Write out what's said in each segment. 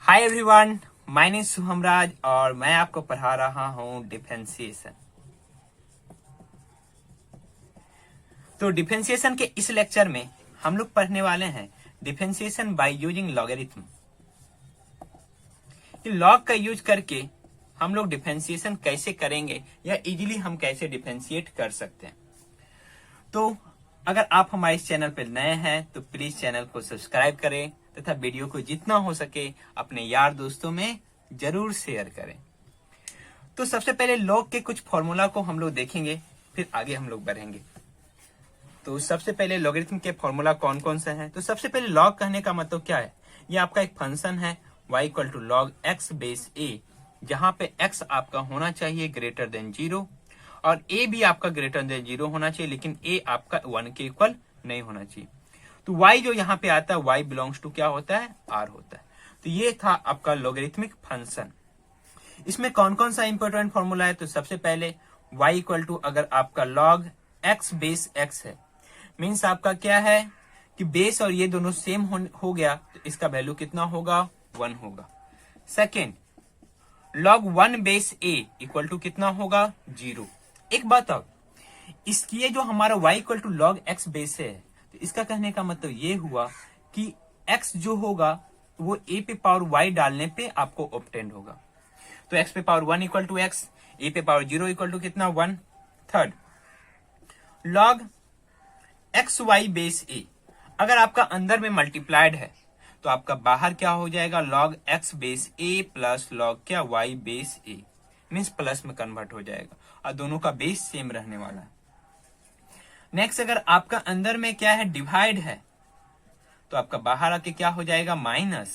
Hi everyone, my name Shubham Raj और मैं आपको पढ़ा रहा हूं डिफरेंशिएशन। तो डिफरेंशिएशन के इस लेक्चर में हम लोग पढ़ने वाले हैं differentiation by using logarithm. Log का यूज करके हम लोग डिफरेंशिएशन कैसे करेंगे या इजीली हम कैसे डिफरेंशिएट कर सकते हैं। तो अगर आप हमारे इस चैनल पर नए हैं तो प्लीज चैनल को सब्सक्राइब करें तथा वीडियो को जितना हो सके अपने यार दोस्तों में जरूर शेयर करें। तो सबसे पहले लॉग के कुछ फॉर्मूला को हम लोग देखेंगे, फिर आगे हम लोग बढ़ेंगे। तो सबसे पहले लॉगरिथम के फॉर्मूला कौन कौन से हैं। तो सबसे पहले लॉग कहने का मतलब क्या है, ये आपका एक फंक्शन है y equal to log x base a, जहां पे x आपका होना चाहिए ग्रेटर देन 0 और a भी आपका ग्रेटर देन 0 होना चाहिए, लेकिन a आपका 1 के इक्वल नहीं होना चाहिए। तो y जो यहाँ पे आता है y बिलोंग्स टू क्या होता है, r होता है। तो ये था आपका लॉगरिथमिक फंक्शन। इसमें कौन कौन सा इंपॉर्टेंट फॉर्मूला है। तो सबसे पहले y इक्वल टू अगर आपका log x बेस x है, मीन्स आपका क्या है कि बेस और ये दोनों सेम हो गया तो इसका वैल्यू कितना होगा, 1 होगा। Second log 1 base a equal to कितना होगा, 0। एक बात और, इसकी जो हमारा y equal to log x base है, तो इसका कहने का मतलब ये हुआ कि x जो होगा वो a पे पावर y डालने पे आपको ऑब्टेंड होगा। तो x पे power 1 equal to x, a पे पावर 0 इक्वल टू कितना, 1। Third log x y base a, अगर आपका अंदर में मल्टीप्लाइड है तो आपका बाहर क्या हो जाएगा, log x base a plus log क्या y base a, means plus में कन्वर्ट हो जाएगा और दोनों का बेस सेम रहने वाला है। नेक्स्ट अगर आपका अंदर में क्या है, डिवाइड है, तो आपका बाहर आके क्या हो जाएगा, माइनस।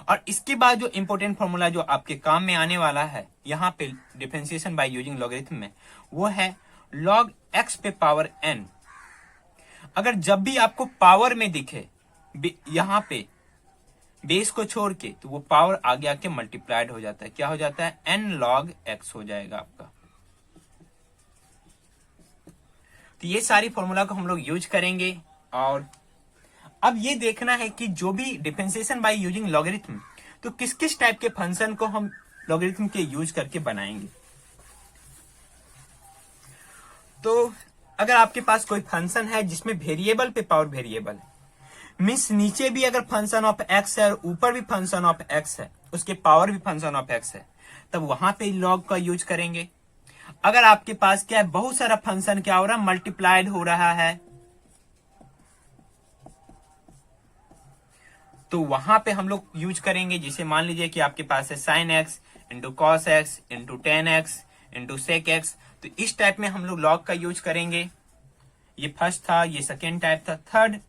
और इसके बाद जो इंपॉर्टेंट फॉर्मूला जो आपके काम में आने वाला है यहाँ पे डिफरेंशिएशन बाय यूजिंग लॉगरिथम में, वो है log x पे पावर n। अगर जब भी आपको पावर में दिखे यहाँ पे बेस को छोड़ के, तो वो पावर आगे आके मल्टीप्लाइड हो जाता है, क्या हो जाता है, n log x हो जाएगा आपका। तो ये सारी फॉर्मूला को हम लोग यूज करेंगे। और अब ये देखना है कि जो भी डिफरेंशिएशन बाय यूजिंग लॉगरिथम, तो किस किस टाइप के फंक्शन को हम लॉगरिथम के यूज करके बनाएंगे। तो अगर आपके पास कोई फंक्शन है जिसमें वेरिएबल पे पावर वेरिएबल है, मीन्स नीचे भी अगर फंक्शन ऑफ एक्स है और ऊपर भी फंक्शन ऑफ एक्स है, उसके पावर भी फंक्शन ऑफ एक्स है, तब वहां पे लॉग का यूज करेंगे। अगर आपके पास क्या है, बहुत सारा फंक्शन क्या हो रहा है, मल्टीप्लाइड हो रहा है, तो वहां पे हम लोग यूज करेंगे। जैसे मान लीजिए कि आपके पास है sine x into cos x into tan x into sec x, तो इस टाइप में हम लोग लॉग का यूज करेंगे। ये फर्स्ट था, ये सेकेंड टाइप था। थर्ड,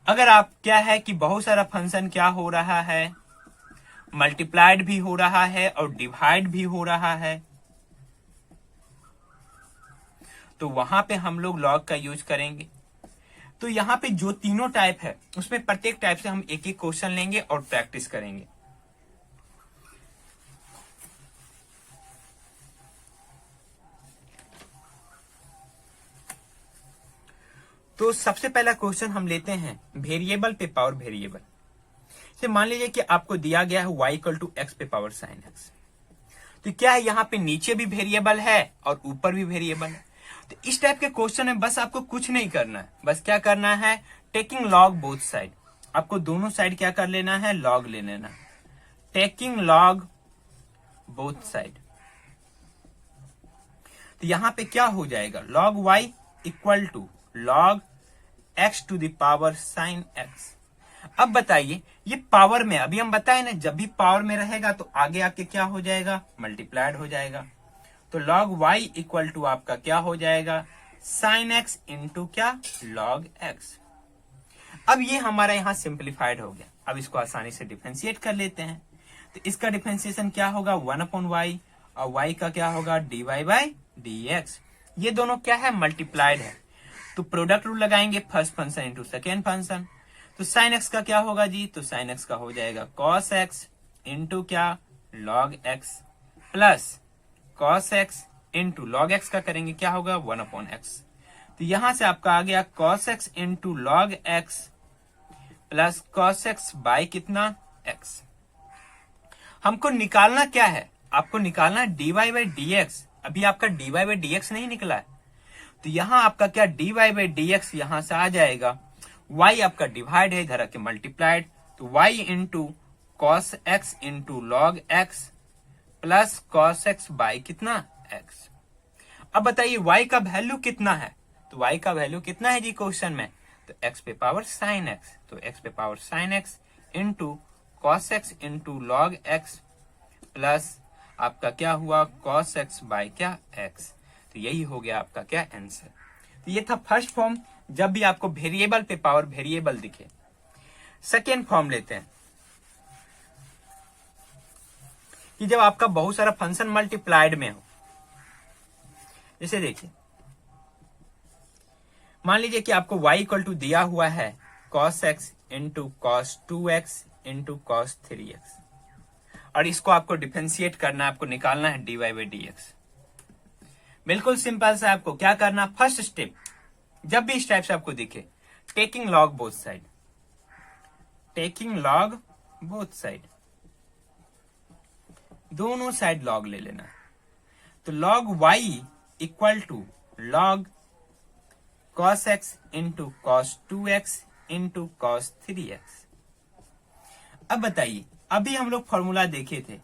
अगर आप क्या है कि बहुत सारा फंक्शन क्या हो रहा है, मल्टीप्लाइड भी हो रहा है और डिवाइड भी हो रहा है, तो वहां पे हम लोग लॉग का यूज करेंगे। तो यहाँ पे जो तीनों टाइप है उसमें प्रत्येक टाइप से हम एक एक क्वेश्चन लेंगे और प्रैक्टिस करेंगे। तो सबसे पहला क्वेश्चन हम लेते हैं वेरिएबल पे पावर वेरिएबल से। मान लीजिए कि आपको दिया गया है y इक्वल टू एक्स पे पावर साइन एक्स, तो क्या है यहाँ पे नीचे भी वेरिएबल है और ऊपर भी वेरिएबल है। तो इस टाइप के क्वेश्चन में बस आपको कुछ नहीं करना है, बस क्या करना है, टेकिंग लॉग बोथ साइड, आपको दोनों साइड क्या कर लेना है, लॉग ले लेना। टेकिंग लॉग बोथ साइड, तो यहाँ पे क्या हो जाएगा, log y equal to log x to the power sine x। अब बताइए, ये पावर में, अभी हम बताए ना, जब भी पावर में रहेगा तो आगे आके क्या हो जाएगा, मल्टीप्लाइड हो जाएगा। तो log y इक्वल टू आपका क्या हो जाएगा, साइन x इंटू क्या, log x। अब ये हमारा यहाँ सिंप्लीफाइड हो गया। अब इसको आसानी से डिफरेंशिएट कर लेते हैं। तो इसका डिफरेंशिएशन क्या होगा, 1/y, और y का क्या होगा, dy बाई dx। ये दोनों क्या है, मल्टीप्लाइड है, तो प्रोडक्ट रूल लगाएंगे, first function into second function. तो साइन एक्स का क्या होगा जी, तो साइन एक्स का हो जाएगा कॉस एक्स इंटू क्या, log x, plus cos x into log x का करेंगे क्या होगा, 1/x। तो यहां से आपका आ गया cos x into log x plus cos x by कितना x। हमको निकालना क्या है, आपको निकालना dy बाई डी एक्स। अभी आपका dy बाई डी एक्स नहीं निकला है, तो यहां आपका क्या dy बाई डी एक्स यहां से आ जाएगा, y आपका डिवाइड है, इधर आके मल्टीप्लाइड, तो y into cos x into log x plus cos x by कितना x। अब बताइए y का वैल्यू कितना है, तो y का वैल्यू कितना है जी क्वेश्चन में, तो x पे पावर साइन x, तो x पे power sine x into cos x into log x plus आपका क्या हुआ कॉस एक्स बाय क्या x। तो यही हो गया आपका क्या आंसर। तो ये था फर्स्ट फॉर्म, जब भी आपको वेरिएबल पे पावर वेरिएबल दिखे। सेकेंड फॉर्म लेते हैं कि जब आपका बहुत सारा फंक्शन मल्टीप्लाइड में हो। जैसे देखिए, मान लीजिए कि आपको y इक्वल टू दिया हुआ है cos x into cos 2x into cos 3x, और इसको आपको डिफरेंशिएट करना है, आपको निकालना है dy बाई डी एक्स। बिल्कुल सिंपल सा, आपको क्या करना, फर्स्ट स्टेप, जब भी इस टाइप से आपको दिखे, taking log both side, taking log both side, दोनों साइड लॉग ले लेना। तो log y equal to log cos x into cos 2x into cos 3x। अब बताइए, अभी हम लोग फॉर्मूला देखे थे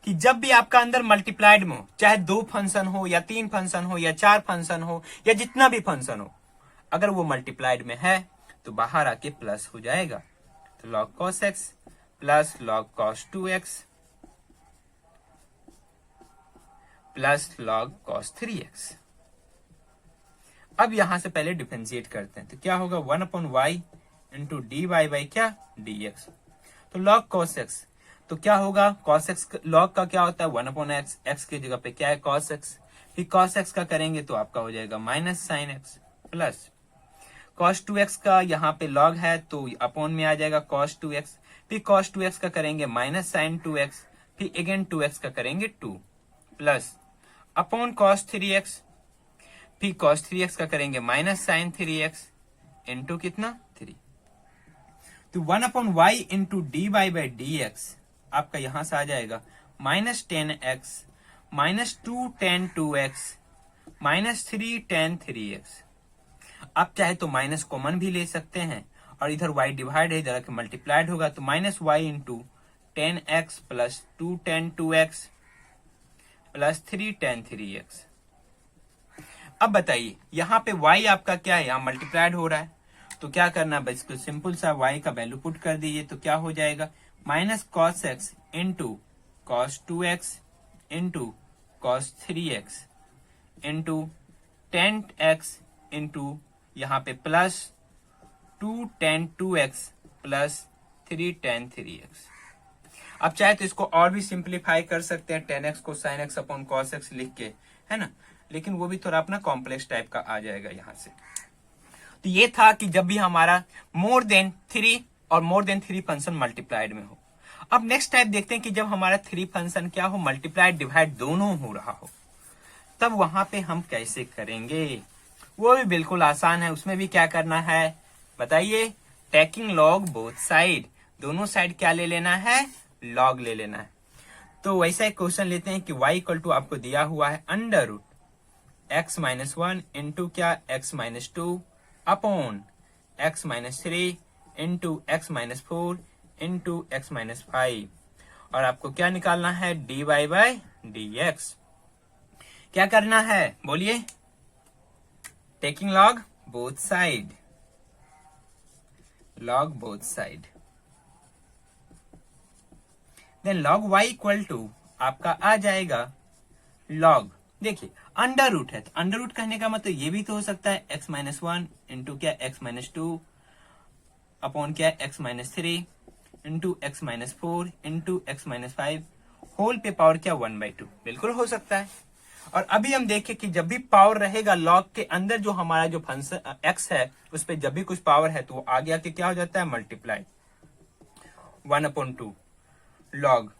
कि जब भी आपका अंदर मल्टीप्लाइड में हो, चाहे 2 फंक्शन हो या 3 फंक्शन हो या 4 फंक्शन हो या जितना भी फंक्शन हो, अगर वो मल्टीप्लाइड में है तो बाहर आके प्लस हो जाएगा। तो log cos x plus log cos 2x plus log cos 3x। अब यहां से पहले डिफरेंशिएट करते हैं, तो क्या होगा 1 upon y into d y by क्या डी एक्स। तो लॉग cos x, तो क्या होगा cos x लॉग का क्या होता है 1 अपॉन एक्स, एक्स की जगह पे क्या है cos x, फिर cos x का करेंगे तो आपका हो जाएगा minus sine x plus cos 2x का यहाँ पे लॉग है तो अपॉन में आ जाएगा cos 2x, फिर cos 2x का करेंगे माइनस साइन 2x, फिर अगेन 2x का करेंगे 2 प्लस अपॉन cos 3x, फिर cos 3x का करेंगे माइनस साइन 3x इंटू कितना 3। तो 1 upon y into d y by d x आपका यहां से आ जाएगा minus 10x minus 2 tan 2x minus 3 tan 3x। आप चाहे तो माइनस कॉमन भी ले सकते हैं, और इधर y डिवाइड है, इधर मल्टीप्लाइड होगा, तो minus y into 10x plus 2 tan 2x plus 3 tan 3x। अब बताइए, यहाँ पे y आपका क्या है, यहाँ मल्टीप्लाइड हो रहा है, तो क्या करना है, बस सिंपल सा y का वैल्यू पुट कर दीजिए, तो क्या हो जाएगा minus cos x into cos 2x into cos 3x into 10x into यहाँ पे plus 2 tan 2x plus 3 tan 3x। आप चाहे तो इसको और भी सिंप्लीफाई कर सकते हैं, 10x को sin x upon cos x लिख के, है ना, लेकिन वो भी थोड़ा अपना कॉम्प्लेक्स टाइप का आ जाएगा यहाँ से। तो ये था कि जब भी हमारा मोर देन 3 और मोर देन 3 फंक्शन मल्टीप्लाइड में हो। अब नेक्स्ट टाइप देखते हैं कि जब हमारा 3 फंक्शन क्या हो, मल्टीप्लाइड डिवाइड दोनों हो रहा हो, तब वहां पे हम कैसे करेंगे। वो भी बिल्कुल आसान है, उसमें भी क्या करना है बताइए, टेकिंग लॉग बोथ साइड, दोनों साइड क्या ले लेना है, लॉग ले लेना है। तो वैसा एक क्वेश्चन लेते हैं कि y इक्वल टू आपको दिया हुआ है under root x minus 1 into क्या x minus 2 upon x minus 3 into x minus 4 into x minus 5, और आपको क्या निकालना है dy बाई डी एक्स। क्या करना है बोलिए, taking log both side, log both side, then log y equal to आपका आ जाएगा लॉग, देखिए अंडर रूट है, तो अंडर रूट कहने का मतलब ये भी तो हो सकता है x माइनस 1 इंटू क्या x माइनस 2 अपॉन क्या x minus 3 into x minus 4 into x minus 5 whole पे पावर क्या 1/2, बिल्कुल हो सकता है। और अभी हम देखें कि जब भी पावर रहेगा लॉग के अंदर, जो हमारा जो फंक्शन x है उस पर जब भी कुछ पावर है तो वो आगे आके क्या हो जाता है multiply, 1/2 log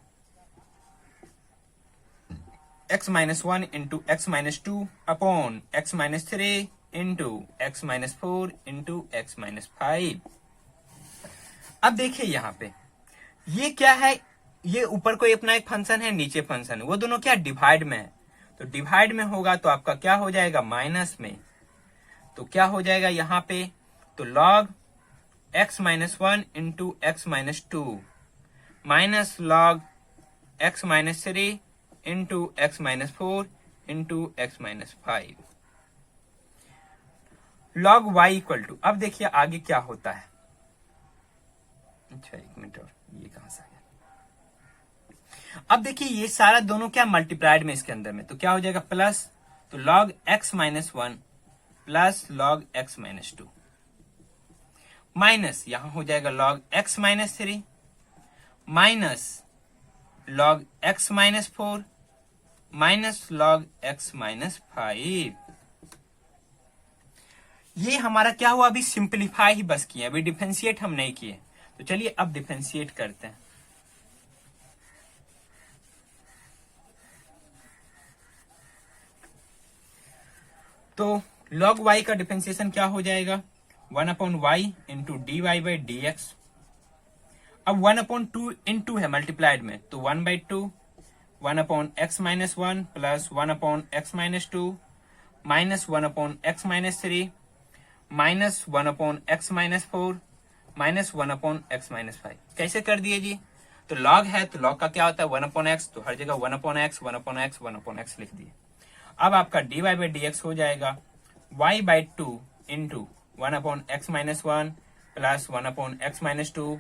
x minus 1 into x minus 2 upon x minus 3 into x minus 4 into x minus 5। अब देखिए यहाँ पे ये क्या है, ये ऊपर कोई अपना एक फंक्शन है, नीचे फंक्शन है, वो दोनों क्या डिवाइड में है। तो डिवाइड में होगा तो आपका क्या हो जाएगा माइनस में, तो क्या हो जाएगा यहाँ पे, तो log x minus 1 into x minus 2 minus log x minus 3 into x minus 4 into x minus 5 log y equal to. अब देखिए आगे क्या होता है। अच्छा एक मिनट, और ये कहां से आ गया। अब देखिए ये सारा दोनों क्या मल्टीप्लाइड में इसके अंदर में, तो क्या हो जाएगा प्लस, तो log x minus 1 plus log x minus 2 minus यहां हो जाएगा log x minus 3 minus log x minus 4 minus log x minus 5। ये हमारा क्या हुआ, अभी सिंप्लीफाई ही बस किए, अभी डिफरेंशिएट हम नहीं किए। तो चलिए अब डिफरेंशिएट करते हैं। तो log y का डिफरेंशिएशन क्या हो जाएगा, 1/y into d y by d x. अब 1/2 इंटू है मल्टीप्लाइड में, तो 1/2 1/x minus 1 plus 1/x minus 2 minus 1/x minus 3 minus 1/x minus 4 minus 1/x minus 5। कैसे कर दिए जी, तो log है तो log का क्या होता है 1/x, तो हर जगह 1/x 1/x 1/x लिख दिए। अब आपका dy बाई डी एक्स हो जाएगा y/2 into 1/x minus 1 plus 1/x minus 2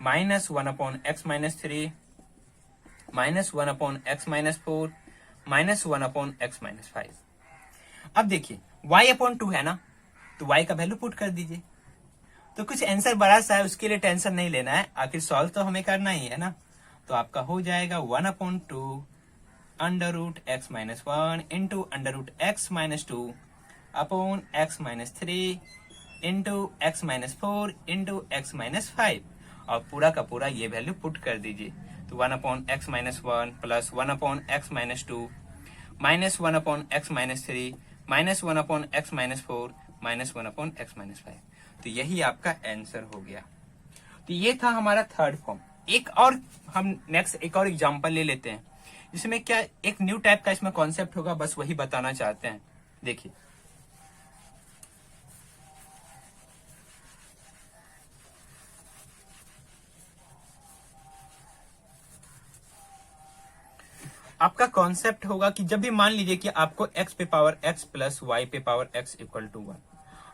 minus 1/x minus 3 minus 1/x minus 4 minus 1/x minus 5। अब देखिए y/2 है ना, तो y का वैल्यू पुट कर दीजिए। तो कुछ आंसर बड़ा सा है, उसके लिए टेंशन नहीं लेना है, आखिर सॉल्व तो हमें करना ही है ना। तो आपका हो जाएगा 1/2 under root x minus 1 into under root x minus 2 upon x minus 3 into x minus 4 into x minus 5, और पूरा का पूरा ये वैल्यू पुट कर दीजिए। तो 1/x minus 1 plus 1/x minus 2 minus 1/x minus 3 minus 1/x minus 4 minus 1/x minus 5। तो यही आपका आंसर हो गया। तो ये था हमारा थर्ड फॉर्म। एक और हम नेक्स्ट एक और एग्जांपल ले लेते हैं, जिसमें क्या एक न्यू टाइप का इसमें कॉन्सेप्ट होगा, बस वही बताना चाहते हैं। देखिए आपका कॉन्सेप्ट होगा कि जब भी मान लीजिए कि आपको x पे पावर x प्लस y पे पावर x इक्वल टू 1,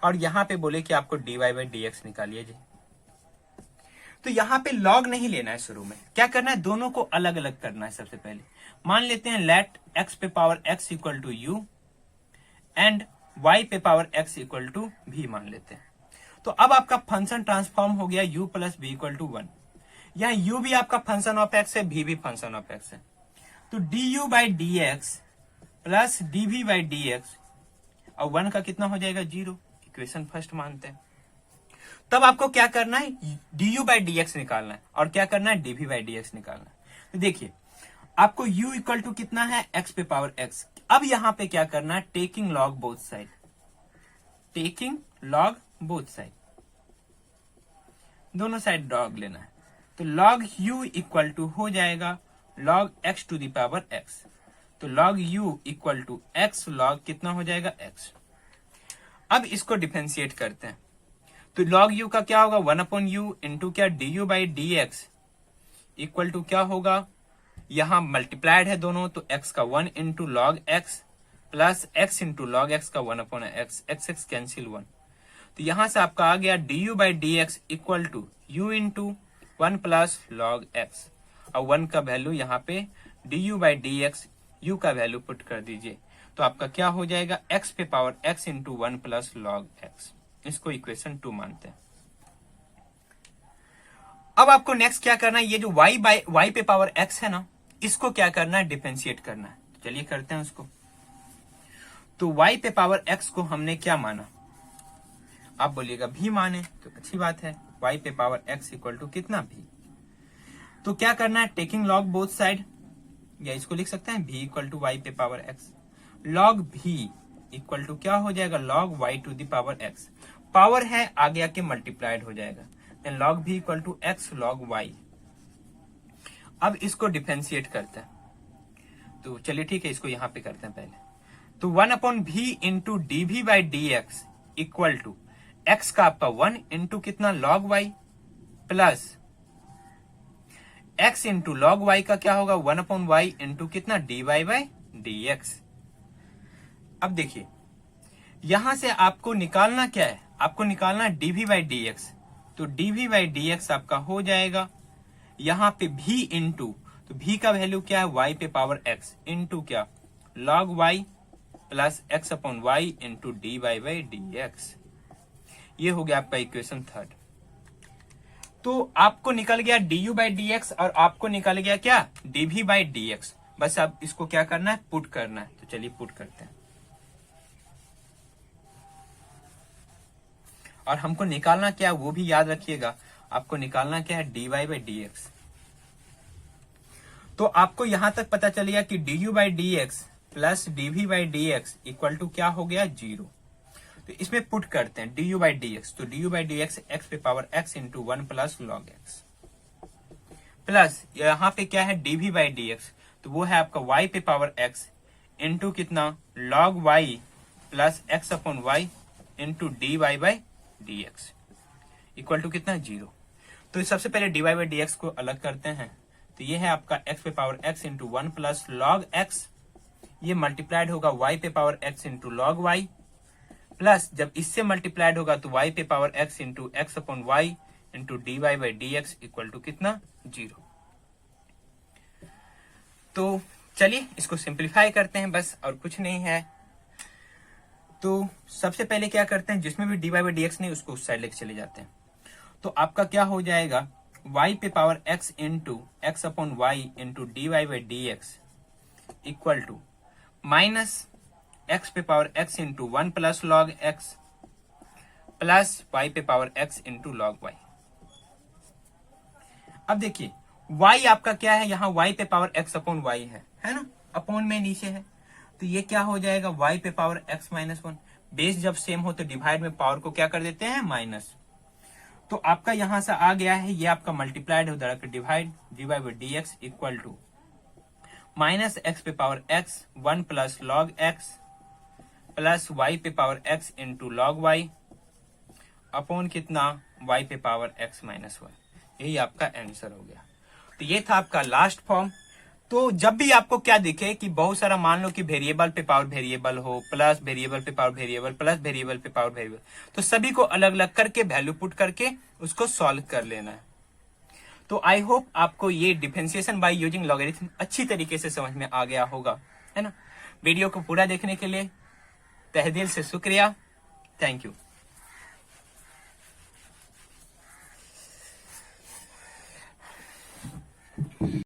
और यहाँ पे बोले कि आपको dy बाई डी एक्स निकालिए जी। तो यहाँ पे log नहीं लेना है, शुरू में क्या करना है, दोनों को अलग अलग करना है। सबसे पहले मान लेते हैं लेट x पे power x equal to u and y पे power x equal to v मान लेते हैं। तो अब आपका फंक्शन ट्रांसफॉर्म हो गया u plus v equal to 1। यहाँ u भी आपका फंक्शन ऑफ x है, v भी फंक्शन ऑफ x है। तो du by d x plus dv by d x, और 1 का कितना हो जाएगा 0, इक्वेशन फर्स्ट मानते हैं। तब आपको क्या करना है, du बाई डी एक्स निकालना है, और क्या करना है dv बाई डी एक्स निकालना है। तो देखिए आपको u इक्वल टू कितना है x पे पावर x। अब यहां पे क्या करना है, taking log both side, taking log both side, दोनों साइड लॉग लेना है। तो लॉग u इक्वल टू हो जाएगा log x to the power x। तो log u equal to x log कितना हो जाएगा x। अब इसको डिफरेंशिएट करते हैं, तो लॉग u का क्या होगा 1/u इंटू क्या du by d x equal to क्या होगा, यहां मल्टीप्लाइड है दोनों, तो x का 1 into log x plus x into log x का 1/x, x कैंसिल 1। तो यहां से आपका आ गया du by d x equal to u into 1 plus log x, और 1 का वैल्यू यहाँ पे du by d x u का वैल्यू पुट कर दीजिए। तो आपका क्या हो जाएगा x पे power x into 1 plus log x। इसको इक्वेशन 2 मानते हैं। अब आपको नेक्स्ट क्या करना है, ये जो y पे पावर x है ना, इसको क्या करना है, डिफरेंशिएट करना है। चलिए करते हैं उसको। तो y पे पावर x को हमने क्या माना, आप बोलिएगा v माने, तो अच्छी बात है। y पे पावर x इक्वल टू कितना v, तो क्या करना है, टेकिंग लॉग बोथ साइड, या इसको लिख सकते हैं v इक्वल टू y पे power x log v equal to क्या हो जाएगा, log y to the power x। Power है, आगे आके मल्टीप्लाइड हो जाएगा, then log v equal to x log y। अब इसको डिफरेंशिएट करते हैं, तो चलिए ठीक है, इसको यहां पे करते हैं पहले। तो 1/v into d v by d x equal to x का आपका 1 इंटू कितना log y plus x into log y का क्या होगा 1/y इंटू कितना dy बाई dx। अब देखिए यहां से आपको निकालना क्या है, आपको निकालना dv बाई dx। तो dv बाई dx आपका हो जाएगा यहां पे v इंटू, तो v का वैल्यू क्या है y पे पावर x इंटू क्या log y plus x upon y into d y by d x. ये हो गया आपका इक्वेशन थर्ड। तो आपको निकल गया d u by d x और आपको निकल गया क्या d v by d x. बस अब इसको क्या करना है, पुट करना है। तो चलिए पुट करते हैं, और हमको निकालना क्या है वो भी याद रखिएगा, आपको निकालना क्या है d y by d x. तो आपको यहां तक पता चलेगा कि d u by d x plus d v by d x equal to क्या हो गया 0। तो इसमें पुट करते हैं d u by d x. तो d u by d x x पे power x into 1 plus log x plus यहां पे क्या है d v by d x, तो वो है आपका y पे पावर x इंटू कितना log y plus x upon y into d y by d x equal to कितना 0। तो सबसे पहले d y by d x को अलग करते हैं। तो ये है आपका x पे power x into 1 plus log x, ये मल्टीप्लाइड होगा y पे power x into log y plus जब इससे मल्टीप्लाइड होगा तो y पे power x into x upon y into d y by d x equal to कितना 0। तो चलिए इसको सिंप्लीफाई करते हैं बस, और कुछ नहीं है। तो सबसे पहले क्या करते हैं, जिसमें भी d y by d x नहीं उसको उस साइड लेके चले जाते हैं। तो आपका क्या हो जाएगा y पे power x into x upon y into d y by d x equal to minus x पे power x into 1 plus log x plus y पे power x into log y। अब देखिए y आपका क्या है, यहाँ y पे power x upon y है ना, अपॉन में नीचे है, तो ये क्या हो जाएगा y पे पावर x माइनस 1। बेस जब सेम हो तो डिवाइड में पावर को क्या कर देते हैं माइनस। तो आपका यहां से आ गया है, ये आपका मल्टीप्लाइड हो जाएगा divide d y by d x equal to minus x पे power x 1 plus log x plus y पे power x into log y upon कितना y पे पावर x माइनस 1। यही आपका आंसर हो गया। तो ये था आपका लास्ट फॉर्म। तो जब भी आपको क्या दिखे कि बहुत सारा, मान लो कि वेरिएबल पे पावर वेरिएबल हो, प्लस वेरिएबल पे पावर वेरिएबल, प्लस वेरिएबल पे पावर वेरिएबल, तो सभी को अलग अलग करके वैल्यू पुट करके उसको सॉल्व कर लेना है। तो आई होप आपको ये डिफरेंशिएशन बाय यूजिंग लॉगरिथम अच्छी तरीके से समझ में आ गया होगा, है ना। वीडियो को पूरा देखने के लिए तहे दिल से शुक्रिया। Thank you.